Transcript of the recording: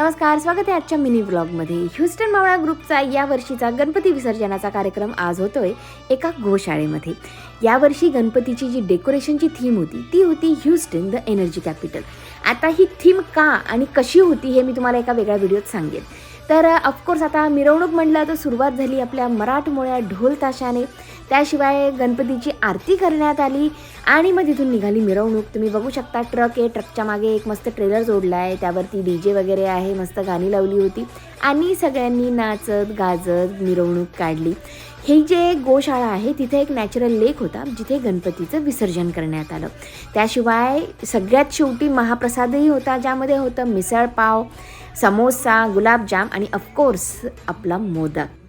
नमस्कार, स्वागत आहे आजच्या मिनी व्लॉगमध्ये. ह्युस्टन मावळा ग्रुपचा या वर्षीचा गणपती विसर्जनाचा कार्यक्रम आज होतोय एका गोशाळेमध्ये. यावर्षी गणपतीची जी डेकोरेशनची थीम होती ती होती ह्युस्टन द एनर्जी कॅपिटल. आता ही थीम का आणि कशी होती हे मी तुम्हाला एका वेगळ्या व्हिडिओत सांगेन. तर ऑफकोर्स आता मिरवणूक म्हटलं तर सुरुवात झाली आपल्या मराठमोळ्या ढोल ताशाने. त्याशिवाय गणपतीची आरती करण्यात आली आणि मग तिथून निघाली मिरवणूक. तुम्ही बघू शकता ट्रक आहे, ट्रकच्या मागे एक मस्त ट्रेलर जोडला आहे, त्यावरती DJ वगैरे आहे, मस्त गाणी लावली होती आणि सगळ्यांनी नाचत गाजत मिरवणूक काढली. ही जे गोशाळा आहे तिथे एक नॅचरल लेक होता जिथे गणपतीचं विसर्जन करण्यात आलं. त्याशिवाय सगळ्यात शेवटी महाप्रसादही होता, ज्यामध्ये होतं मिसळ पाव, समोसा, गुलाबजाम आणि ऑफकोर्स आपला मोदक.